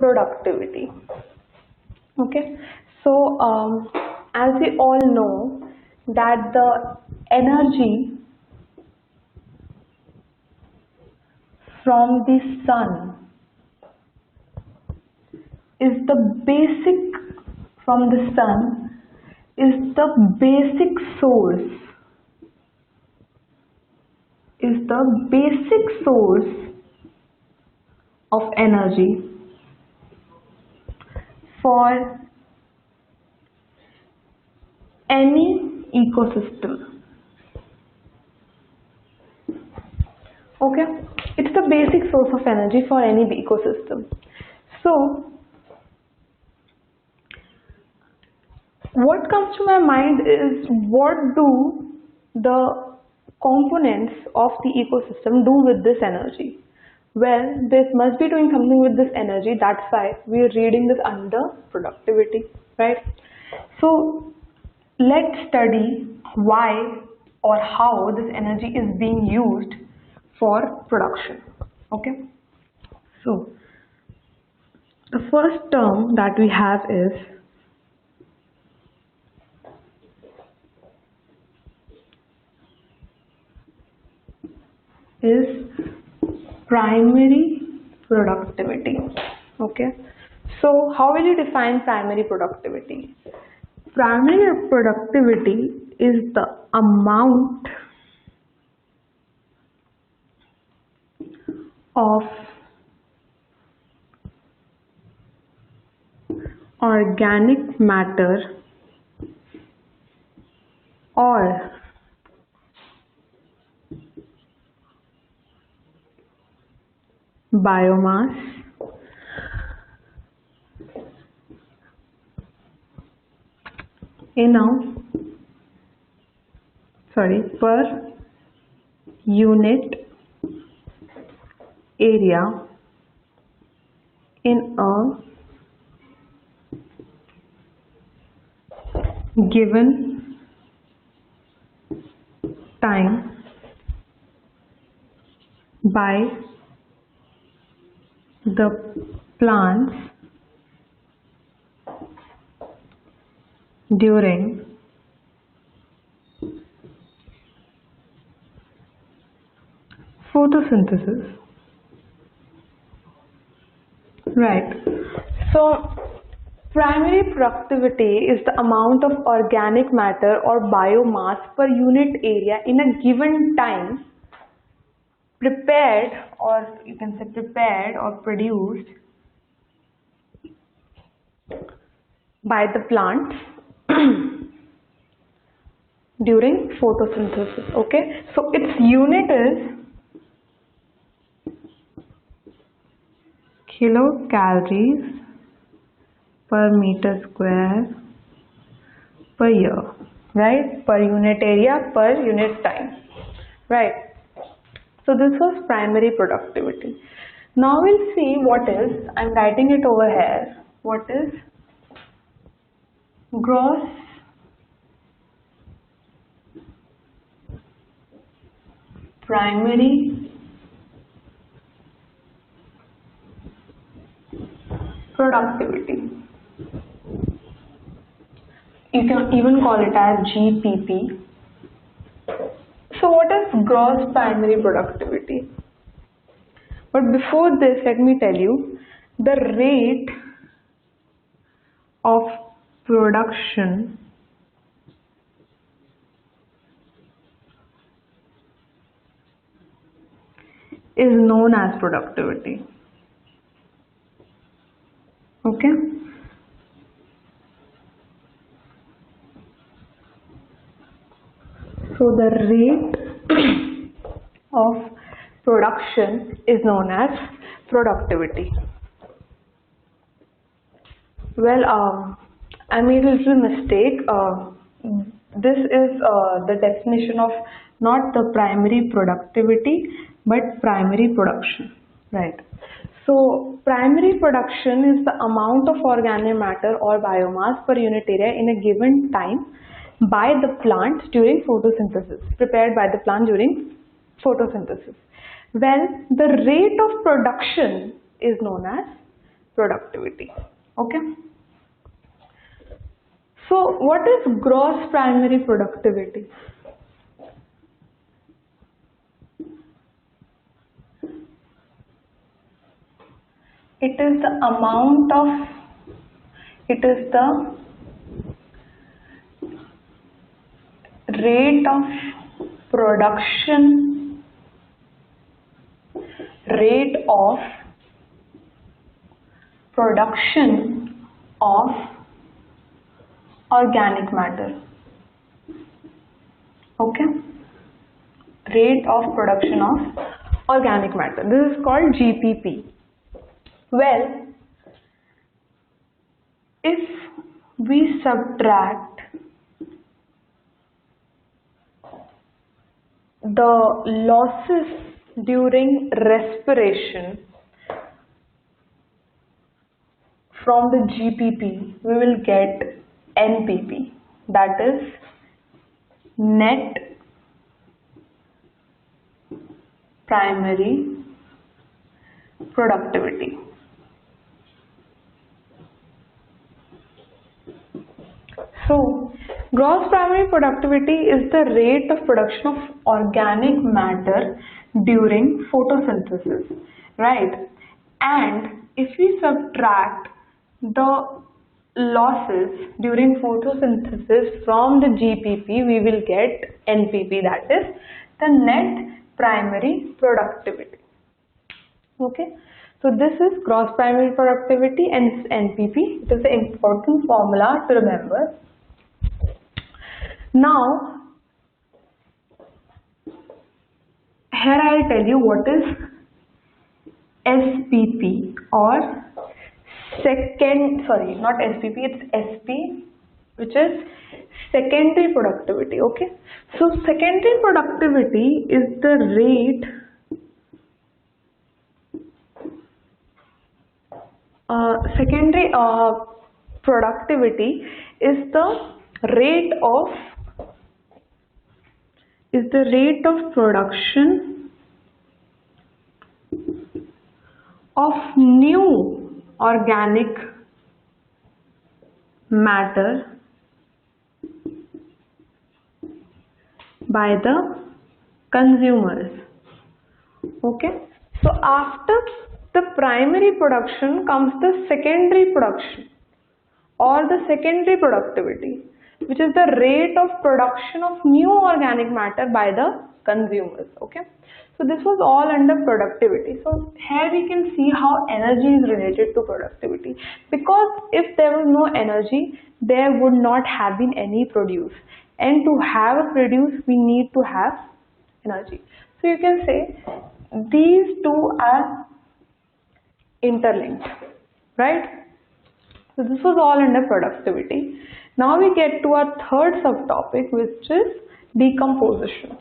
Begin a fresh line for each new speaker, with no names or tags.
productivity. Okay, so as we all know that the energy from the sun is the basic from the sun is the basic source of energy for any ecosystem. Okay, it's the basic source of energy for any ecosystem. So what comes to my mind is, what do the components of the ecosystem do with this energy? Well, this must be doing something with this energy. That's why we are reading this under productivity, right? So let's study why or how this energy is being used for production. Okay. So the first term that we have is primary productivity. Okay, so how will you define primary productivity? Primary productivity is the amount of organic matter or biomass per unit area in a given time by the plants during photosynthesis. Right. So primary productivity is the amount of organic matter or biomass per unit area in a given time prepared or produced by the plants during photosynthesis. Okay, so its unit is kilocalories per meter square per year, right? Per unit area, per unit time, right? So this was primary productivity. Now we'll see what is, I'm writing it over here, what is gross primary productivity. You can even call it as GPP. So what is gross primary productivity? But before this, let me tell you, the rate of production is known as productivity. Okay? So the rate of production is known as productivity. Well, I made a little mistake. This is the definition of not the primary productivity but primary production, right? So primary production is the amount of organic matter or biomass per unit area in a given time by the plant during photosynthesis, prepared by the plant during photosynthesis. Well, the rate of production is known as productivity. Okay. So what is gross primary productivity? It is the amount of, it is the rate of production, rate of production of organic matter. Okay, rate of production of organic matter. This is called GPP. Well, if we subtract the losses during respiration from the GPP, we will get NPP, that is net primary productivity. So, gross primary productivity is the rate of production of organic matter during photosynthesis, right? And if we subtract the losses during photosynthesis from the GPP, we will get NPP, that is the net primary productivity. Okay, so this is gross primary productivity and NPP. It is an important formula to remember. Now, here I will tell you what is SPP, or not SPP, it's SP, which is secondary productivity. Okay, so secondary productivity is the rate secondary productivity is the rate of production of new organic matter by the consumers. Okay, so after the primary production comes the secondary production or the secondary productivity, which is the rate of production of new organic matter by the consumers. Okay, so this was all under productivity. So here we can see how energy is related to productivity, because if there was no energy, there would not have been any produce, and to have a produce we need to have energy. So you can say these two are interlinked, right? So this was all under productivity. Now we get to our third subtopic, which is decomposition.